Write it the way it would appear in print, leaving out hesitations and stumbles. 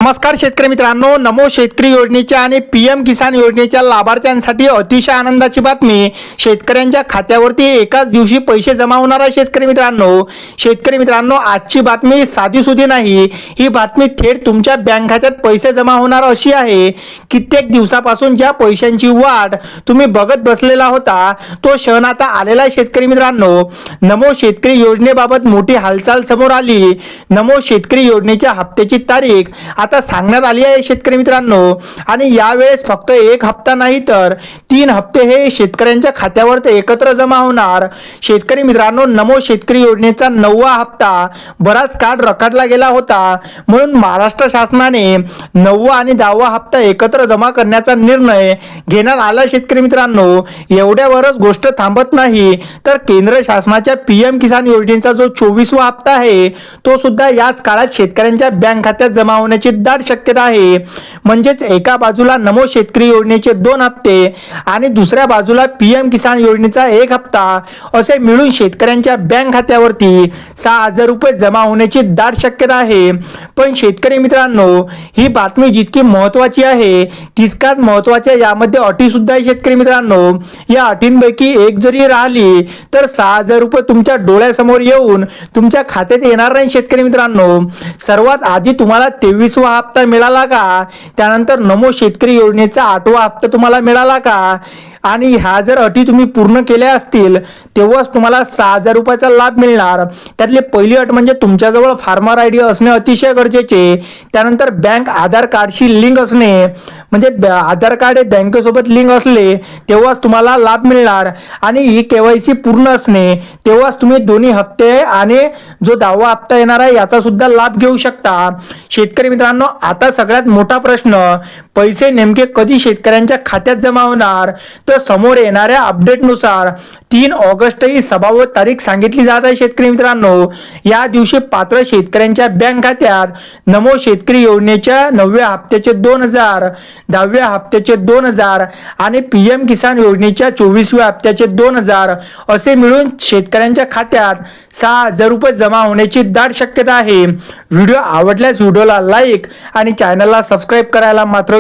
नमस्कार शेतकरी मित्रांनो, नमो शेतकरी योजनेच्या आणि पीएम किसान योजनेच्या लाभार्थ्यांसाठी अतिशय आनंदाची बातमी. शेतकऱ्यांच्या खात्यावरती एकाच दिवशी पैसे जमा होणार आहे. शेतकरी मित्रांनो, आजची बातमी साधीसुधी नाही. ही बातमी थेट तुमच्या बँक खात्यात पैसे जमा होणार अशी आहे. कित्येक दिवसापासून ज्या पैशांची वाट तुम्ही बघत बसलेला होता तो क्षण आता आलेला आहे. शेतकरी मित्रांनो, नमो शेतकरी योजनेबाबत मोठी हालचाल समोर आली. नमो शेतकरी योजनेच्या हप्त्याची तारीख आता सांगण्यात आली आहे शेतकरी मित्रांनो. आणि यावेळेस फक्त एक हप्ता नाही तर 3 हप्ते हे शेतकऱ्यांच्या खात्यावर एकत्र जमा होणार. शेतकरी मित्रांनो, नमो शेतकरी योजनेचा 9वा हप्ता बराच काळ रखडला गेला होता, म्हणून महाराष्ट्र शासनाने 9वा आणि 10वा हप्ता एकत्र जमा करण्याचा निर्णय घेण्यात आला. शेतकरी मित्रांनो, एवढ्यावरच गोष्ट थांबत नाही तर केंद्र शासनाच्या पीएम किसान योजनेचा जो 24वा हप्ता आहे तो सुद्धा याच काळात शेतकऱ्यांच्या बँक खात्यात जमा होण्याची दाट शक्यता आहे. म्हणजेच एका बाजूला नमो शेतकरी योजनेचे 2 हप्ते आणि दुसऱ्या बाजूला पीएम किसान योजनेचा 1 हप्ता असे मिळून शेतकऱ्यांच्या बँक खात्यावरती 6,000 रुपये जमा होण्याची दाट शक्यता आहे. पण शेतकरी मित्रांनो, ही बातमी जितकी महत्त्वाची आहे तितकाच महत्त्वाच्या यामध्ये अटी सुद्धा आहे. शेतकरी मित्रांनो, या अटींपैकी एक जरी राहिली तर 6,000 रुपये तुमच्या डोळ्यासमोर येऊन तुमच्या खात्यात येणार नाही. शेतकरी मित्रांनो, सर्वात आधी तुम्हाला 23वा हप्ता मिळाला का, त्यानंतर नमो शेतकरी योजनेचा 8वा हप्ता तुम्हाला मिळाला का, आणि ह्या जर अटी तुम्ही पूर्ण केल्या असतील तेव्हाच तुम्हाला 6,000 रुपयाचा लाभ मिळणार. त्यातली पहिली अट म्हणजे तुमच्याजवळ फार्मर आयडी असणे अतिशय गरजेचे. त्यानंतर बँक आधार कार्डशी लिंक असणे, म्हणजे आधार कार्ड हे बँकेसोबत लिंक असले तेव्हाच तुम्हाला लाभ मिळणार. आणि ही केवायसी पूर्ण असणे तेव्हाच तुम्ही दोन्ही हप्ते आणि जो 10वा हप्ता येणार आहे याचा सुद्धा लाभ घेऊ शकता. शेतकरी मित्रांनो, आता सगळ्यात मोठा प्रश्न, पैसे नेमके कधी शेतकऱ्यांच्या खात्यात जमा होणार. तर समोर येणाऱ्या अपडेटनुसार 3 ऑगस्ट ही संभाव्य तारीख सांगितली जात आहे. शेतकरी मित्रांनो, या दिवशी पात्र शेतकऱ्यांच्या बँक खात्यात नमो शेतकरी योजनेच्या 9व्या हप्त्याचे 2,000, 10व्या हप्त्याचे 2,000 आणि पीएम किसान योजनेच्या 24व्या हप्त्याचे 2,000 असे मिळून शेतकऱ्यांच्या खात्यात 6,000 रुपये जमा होण्याची दाट शक्यता आहे. व्हिडिओ आवडल्यास व्हिडिओला लाईक आणि चॅनलला सबस्क्राईब करायला मात्र